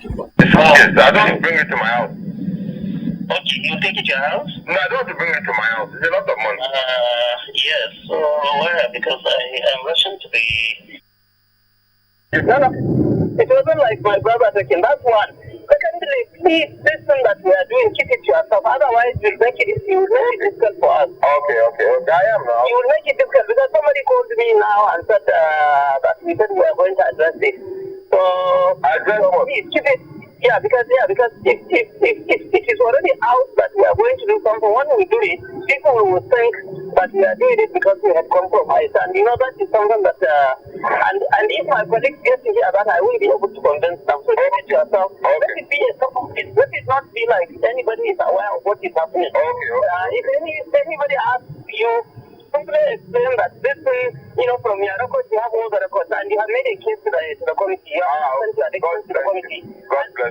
Yes, I don't bring it to my house. Okay, you take it to your house? No, I don't want to bring it to my house. It's a lot of money. Yes. So where? Because I am rushing to the. No, no. It wasn't like my brother taking. That's one. Secondly, please, this thing that we are doing, keep it to yourself. Otherwise, you'll make it difficult for us. Okay. I am now. You will make it difficult because somebody called me now and said that we said we are going to address this. So, please keep it. Yeah, because if it is already out that we are going to do something, when we do it, people will think that we are doing it because we had compromised. And you know, that is something that, and if my colleagues get to hear that, I will be able to convince them. So keep it to yourself. Let it be a let it not be like anybody is aware of what is happening. If anybody asks you, simply explain that this thing, from your records, you have all the records, and you have made a case to the committee. You have sent your declaration to the committee.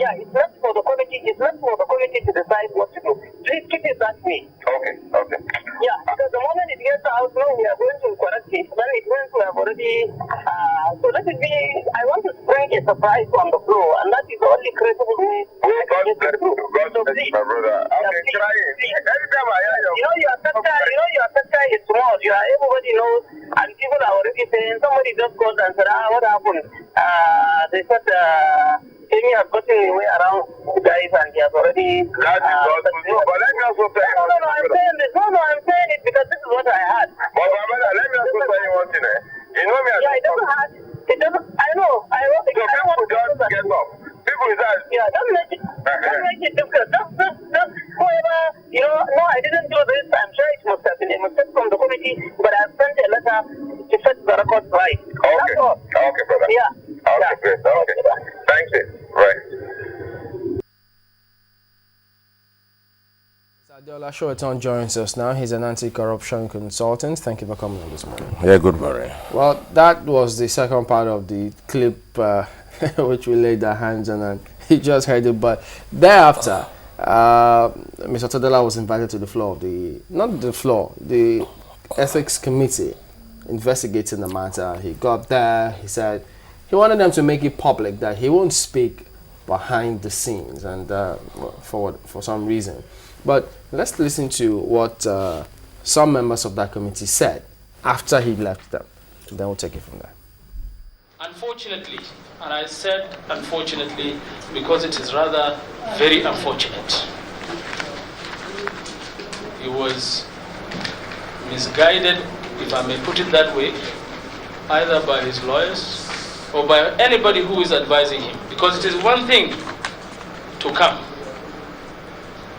Yeah, it's not for the committee. It's not for the committee to decide what to do. Please keep it that way. Okay. Yeah, because the moment it gets out, now we are going to correct it. Then it means we have already. So let it be. I want to bring a surprise on the floor, and that is the only credible way. God bless my brother. Okay, try it. Every time I hear your sector is small. Everybody knows, and people are already saying. Somebody just called and said, what happened? They said, Amy has gotten away around you guys, and he has already. That is God. But let me also tell you. No, I'm saying this. No, I'm saying it because this is what I had. But my brother, let me also tell you one thing. You know me as it doesn't hurt. It doesn't. I know. So people just get up. People is that. Yeah, don't make it difficult. Just whoever, no, I didn't do this. I'm sure it must have been a mistake from the committee, but I sent a letter to set the record right. Okay. Okay, brother. Yeah. Okay, great. Okay. Thank you. Right. Otedola Shorton joins us now. He's an anti-corruption consultant. Thank you for coming on this morning. Yeah, good morning. Well, that was the second part of the clip which we laid our hands on, and he just heard it. But thereafter, Mr. Otedola was invited to the floor of the ethics committee investigating the matter. He got there. He said he wanted them to make it public that he won't speak behind the scenes, and for some reason. But let's listen to what some members of that committee said after he left them. Then we'll take it from there. Unfortunately, and I said unfortunately because it is rather very unfortunate, he was misguided, if I may put it that way, either by his lawyers or by anybody who is advising him. Because it is one thing to come,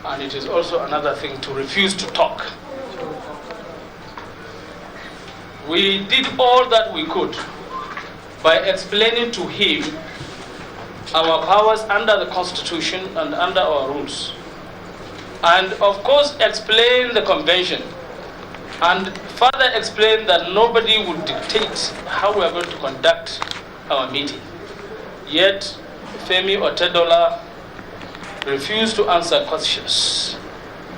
and it is also another thing to refuse to talk. We did all that we could by explaining to him our powers under the Constitution and under our rules. And of course explain the convention and further explain that nobody would dictate how we are going to conduct our meeting. Yet Femi Otedola refused to answer questions,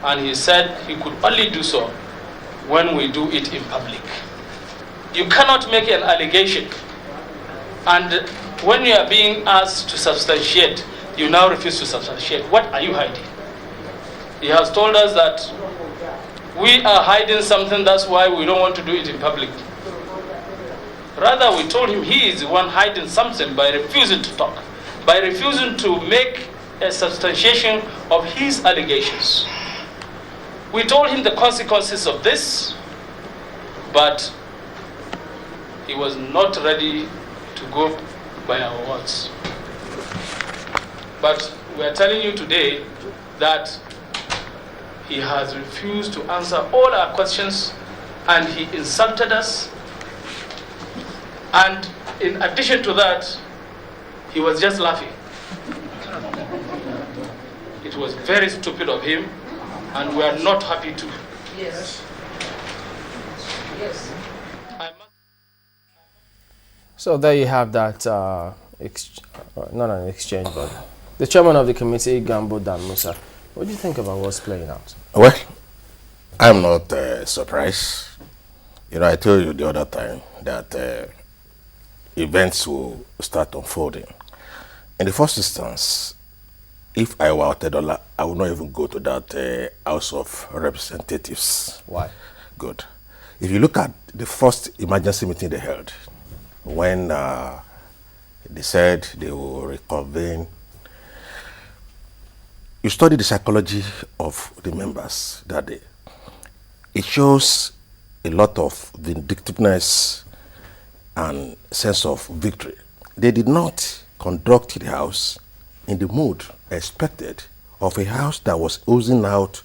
and he said he could only do so when we do it in public. You cannot make an allegation, and when you are being asked to substantiate, you now refuse to substantiate. What are you hiding? He has told us that we are hiding something, that's why we don't want to do it in public. Rather, we told him he is the one hiding something by refusing to talk, by refusing to make a substantiation of his allegations. We told him the consequences of this, but he was not ready to go by our words. But we are telling you today that he has refused to answer all our questions, and he insulted us. And in addition to that, he was just laughing. It was very stupid of him, and we are not happy to. Yes. So there you have that, not an exchange, but the chairman of the committee, Gambo Dan Musa. What do you think about what's playing out? Well, I'm not surprised. I told you the other time that events will start unfolding. In the first instance, if I were Otedola, I would not even go to that House of Representatives. Why? Good. If you look at the first emergency meeting they held, when they said they will reconvene, you study the psychology of the members that day. It shows a lot of vindictiveness and sense of victory. They did not conduct the house in the mood expected of a house that was oozing out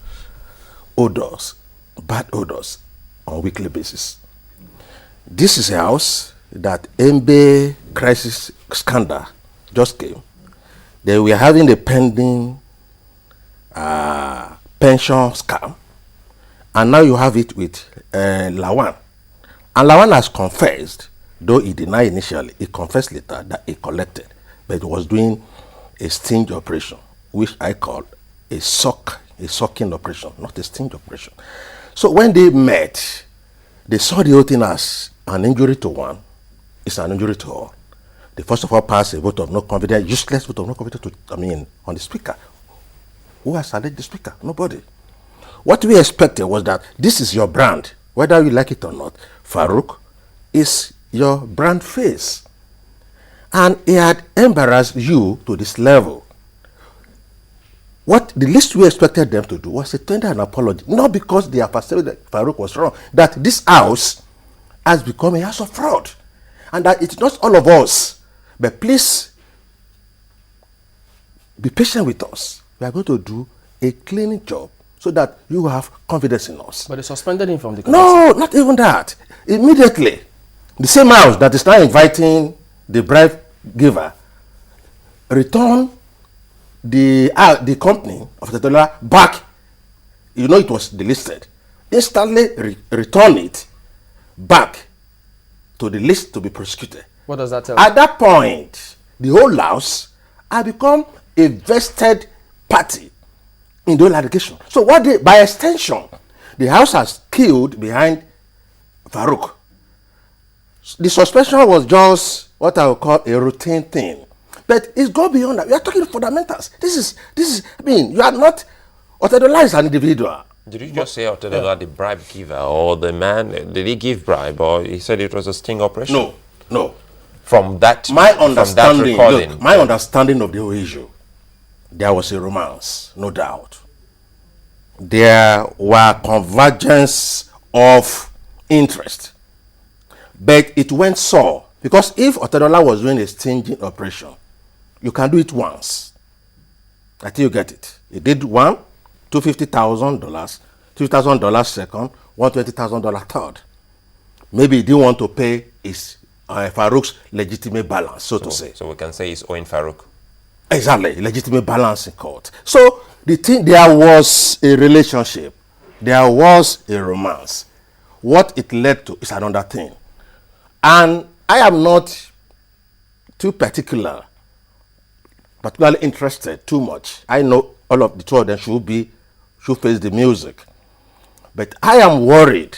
odors, bad odors, on a weekly basis. This is a house that MBA crisis scandal just came. They were having a pending pension scam, and now you have it with Lawan. And Lawan has confessed, though he denied initially, he confessed later that he collected, but he was doing a sting operation, which I call a sucking operation, not a sting operation. So when they met, they saw the whole thing as an injury to one, it's an injury to all. They first of all passed a vote of no confidence, useless vote of no confidence on the speaker. Who has alleged the speaker? Nobody. What we expected was that this is your brand, whether you like it or not. Farouk is your brand face. And he had embarrassed you to this level. What the least we expected them to do was to tender an apology, not because they have perceived that Farouk was wrong, that this house has become a house of fraud. And that it's not all of us. But please, be patient with us. We are going to do a cleaning job so that you have confidence in us. But they suspended him from the committee. No, not even that. Immediately, the same house that is now inviting the bribe giver return the company of Otedola back. You know it was delisted. Instantly return it back to the list to be prosecuted. What does that tell you? At that point, the whole house had become a vested party in the whole allegation. So what they, by extension, the house has killed behind Farouk. The suspension was just what I would call a routine thing. But it's gone beyond that. We are talking fundamentals. This is, I mean, you are not, Otedola is an individual. Did you just say Otedola the bribe giver, or the man, did he give bribe, or he said it was a sting operation? No. From that, My understanding, from that recording, look, my understanding of the whole issue, there was a romance, no doubt. There were convergence of interest. But it went sore. Because if Otedola was doing a stinging operation, you can do it once. I think you get it. He did one, $250,000, $2,000 second, $120,000 third. Maybe he didn't want to pay his Farouk's legitimate balance, so to say. So we can say he's owing Farouk. Exactly, legitimate balance in court. So the thing, there was a relationship, there was a romance. What it led to is another thing. And I am not too particularly interested too much. I know all of the two of them should face the music. But I am worried,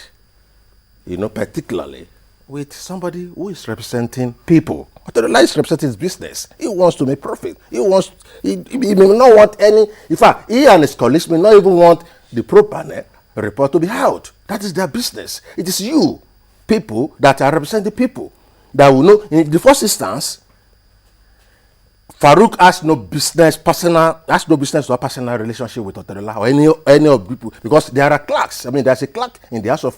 particularly with somebody who is representing people. Otedola is representing his business. He wants to make profit. He may not want any, in fact, he and his colleagues may not even want the pro-panel report to be held. That is their business. It is you, people, that are representing people, that will know. In the first instance, Farouk has no business to a personal relationship with Otedola or any of the people, because there are clerks. I mean, there's a clerk in the house of,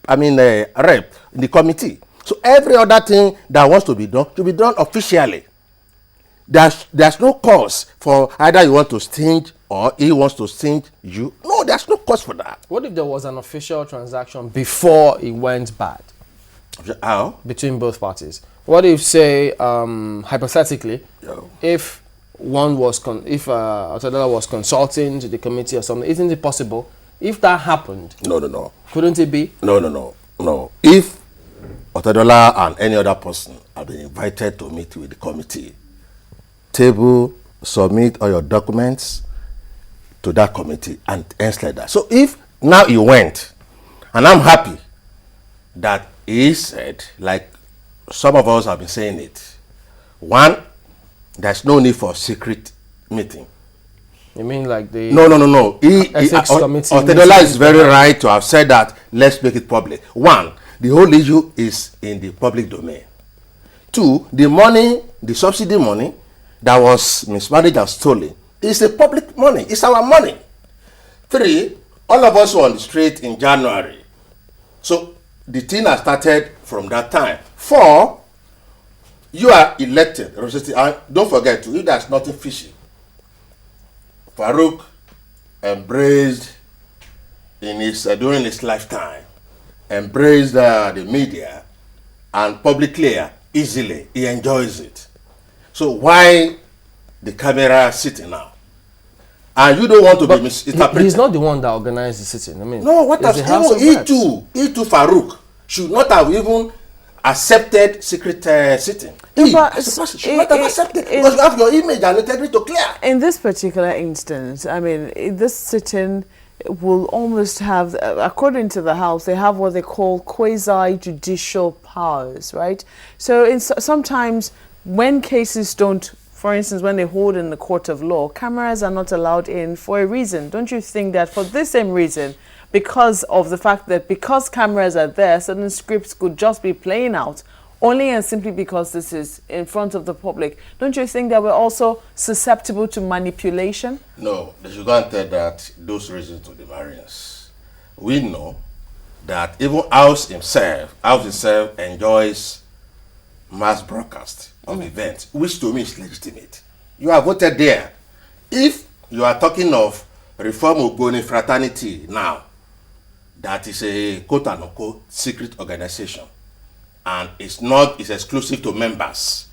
rep in the committee. So every other thing that wants to be done officially. There's no cause for either you want to sting or he wants to sting you. No, there's no cause for that. What if there was an official transaction before it went bad? How? Between both parties. What if, say, hypothetically, if Otedola was consulting to the committee or something, isn't it possible? If that happened, No. Couldn't it be? No. If Otedola and any other person have been invited to meet with the committee, table, submit all your documents to that committee and ends like that. So if now he went, and I'm happy that he said, like some of us have been saying it, one, there's no need for secret meeting. You mean like the No. ethics committee Otedola meeting is very right to have said that let's make it public. One, the whole issue is in the public domain. Two, the money, the subsidy money that was mismanaged and stolen is the public money. It's our money. Three, all of us were on the street in January. So the thing has started from that time. Four, you are elected. And don't forget, if there's nothing fishy, Farouk embraced during his lifetime, embraced the media and publicly, easily. He enjoys it. So why the camera sitting now? And you don't want to be misinterpreted. He's not the one that organized the sitting. I mean, no, what has he too Farouk should not have even accepted secret sitting. He should not have accepted because you have your image and integrity to clear. In this particular instance, I mean, this sitting will almost have, according to the House, they have what they call quasi-judicial powers, right? So sometimes when cases don't, for instance, when they hold in the court of law, cameras are not allowed in for a reason. Don't you think that for this same reason, because of the fact that because cameras are there, certain scripts could just be playing out only and simply because this is in front of the public? Don't you think that we're also susceptible to manipulation? No, they should go and tell that those reasons to the Marians. We know that even House itself enjoys mass broadcast of events, which to me is legitimate. You are voted there. If you are talking of Reform Ogboni Fraternity now, that is a quote-unquote secret organization, and it's exclusive to members.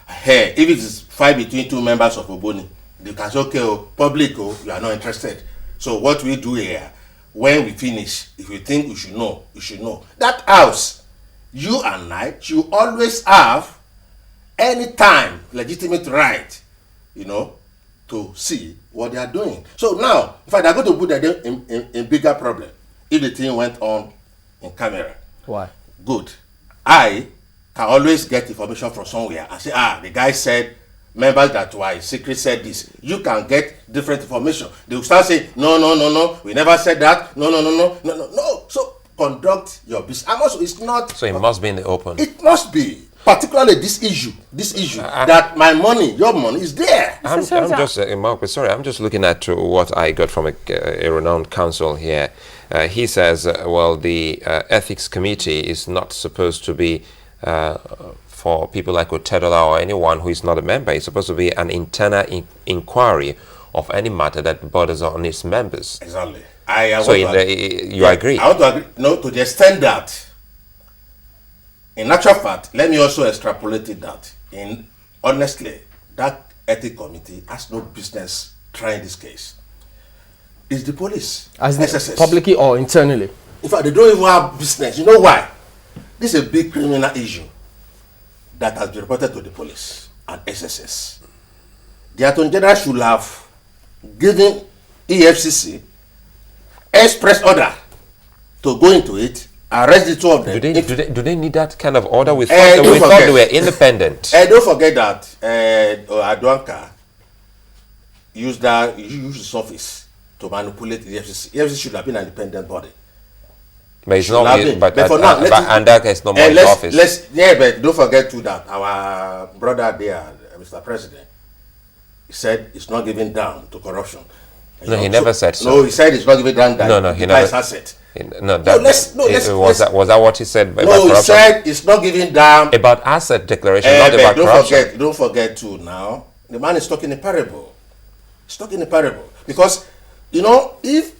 Hey, if it is fight between two members of Ogboni, they can say, okay, public, you are not interested. So what we do here, when we finish, if you think you should know, you should know. That house, you and I, should always have any time legitimate right, to see what they are doing. So now, in fact, they're going to put them in bigger problem if the thing went on in camera. Why? Good. I can always get information from somewhere and say, the guy said, members that were secret said this. You can get different information. They will start saying, no, we never said that. No. So conduct your business. And also, it's not. So it must be in the open. It must be. Particularly this issue, that my money, your money is there. I'm just looking at what I got from a renowned counsel here. He says, the ethics committee is not supposed to be for people like Otedola or anyone who is not a member. It's supposed to be an internal inquiry of any matter that borders on its members. Exactly. You agree? I want to agree. No, to the extent that, in actual fact, let me also extrapolate it that, honestly, that ethics committee has no business trying this case. It's the police. As SSS. Publicly or internally? In fact, they don't even have business. You know why? This is a big criminal issue that has been reported to the police and SSS. The Attorney General should have given EFCC express order to go into it, arrest the two of them. Do they need that kind of order? We thought they were independent. Don't forget that Adwanka used his office to manipulate the EFCC. EFCC should have been an independent body. But it's not. And that is not more in office. But don't forget too that our brother there, Mr. President, he said it's not giving down to corruption. He never said so. No, he said it's not giving down. No, he never. Asset. Was that what he said about corruption? No, he said it's not giving down about asset declaration, not about corruption. Don't forget too now. The man is talking a parable. He's talking a parable because if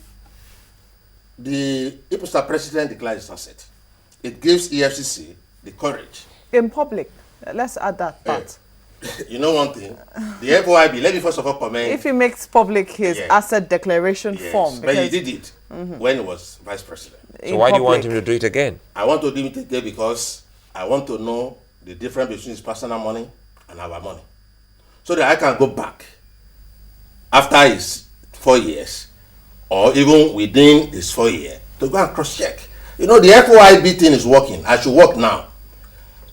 Mr. President declares his asset, it gives EFCC the courage. In public, let's add that part. You know one thing, the FOIB, let me first of all comment. If he makes public his asset declaration form. But he did it when he was vice president. So why do you want him to do it again? I want to do it again because I want to know the difference between his personal money and our money. So that I can go back after his 4 years or even within his 4 years to go and cross-check. The FOIB thing is working. I should work now.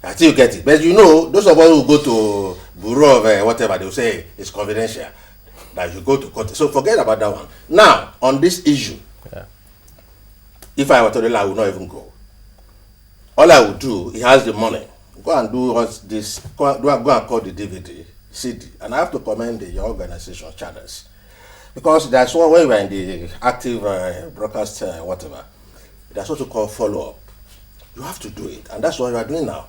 I think you get it. But those of us who go to bureau of whatever, they will say it's confidential. That you go to court. So forget about that one. Now, on this issue, if I were Otedola, I would not even go. All I would do, he has the money. Go and do all this. Go and call the DVD, CD. And I have to commend your organization, channels. Because that's one way we're in the active broadcast, whatever. That's what you call follow-up. You have to do it. And that's what you are doing now.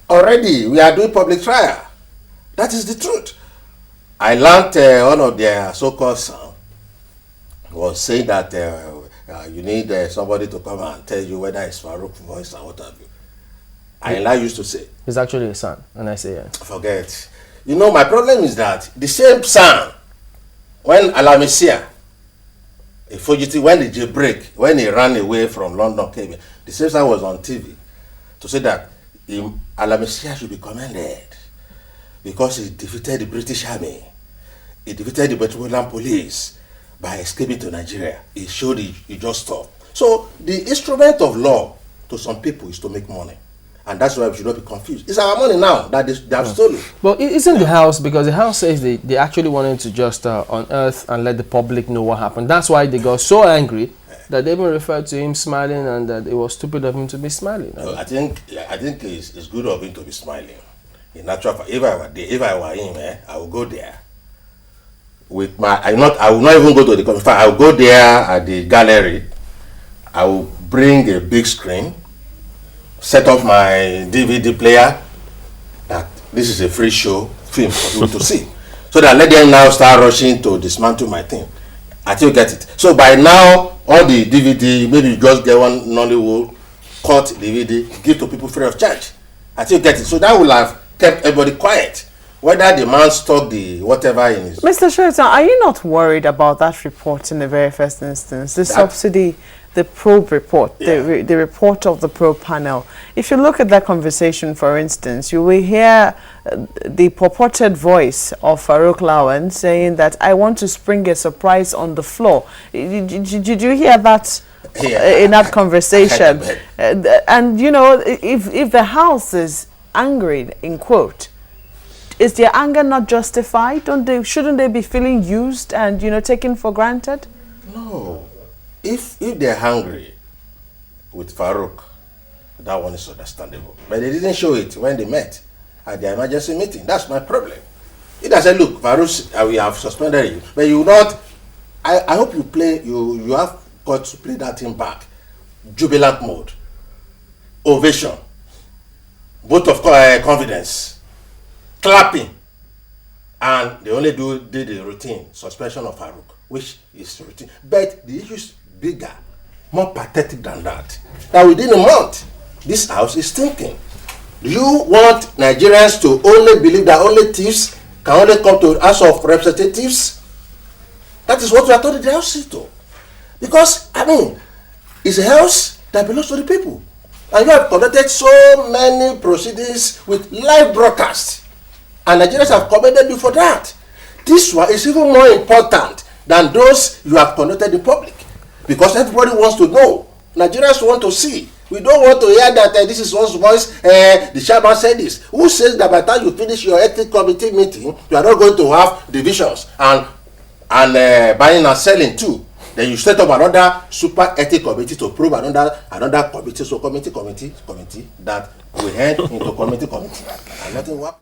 Already, we are doing public trial. That is the truth. I learned one of their so-called son was saying that you need somebody to come and tell you whether it's Farouk voice or what have you. I used to say. It's actually a son, and I say yes. Forget. You know, my problem is that the same son, when Alamisia, a fugitive, when the jailbreak, when he ran away from London, came in, the same son was on TV to say that Alamisia should be commended because he defeated the British Army. He defeated the Metropolitan Police by escaping to Nigeria. He showed he just stopped. So the instrument of law to some people is to make money. And that's why we should not be confused. It's our money now that they have stolen. But isn't the house, because the house says they actually wanted to just unearth and let the public know what happened. That's why they got so angry that they even referred to him smiling and that it was stupid of him to be smiling. No, I think it's good of him to be smiling. In natural fact, if I were him, I would go there. With my, I will not even go to the conference. I will go there at the gallery. I will bring a big screen, set up my DVD player. That this is a free show film for people to see, so that let them now start rushing to dismantle my thing. Until you get it. So by now, all the DVD, maybe you just get one Nollywood cut DVD, give to people free of charge. Until you get it. So that will have kept everybody quiet. Whether the man stuck the whatever in his... Mr. Sheraton, are you not worried about that report in the very first instance? The subsidy, the probe report, the report of the probe panel. If you look at that conversation, for instance, you will hear the purported voice of Farouk Lawan saying that I want to spring a surprise on the floor. Did you hear that in that conversation? And, you know, if the House is angry, in quote, is their anger not justified? Shouldn't they be feeling used and, you know, taken for granted? No. If they're hungry with Farouk, that one is understandable. But they didn't show it when they met at the emergency meeting. That's my problem. If I say, look, Farouk, we have suspended you, but you not. I hope you play. You have got to play that thing back. Jubilant mode, ovation, vote of confidence. Clapping, and they only did the routine suspension of Farouk, which is routine. But the issue is bigger, more pathetic than that. That within a month, this house is thinking. Do you want Nigerians to only believe that only thieves can only come to House of Representatives? That is what we are told the house to. Because I mean, it's a house that belongs to the people, and you have conducted so many proceedings with live broadcast. And Nigerians have commended you for that. This one is even more important than those you have conducted in public. Because everybody wants to know. Nigerians want to see. We don't want to hear that this is one's voice, the chairman said this. Who says that by the time you finish your ethics committee meeting, you are not going to have divisions and buying and selling too? Then you set up another super ethics committee to probe another committee. So committee that will head into committee. And nothing works.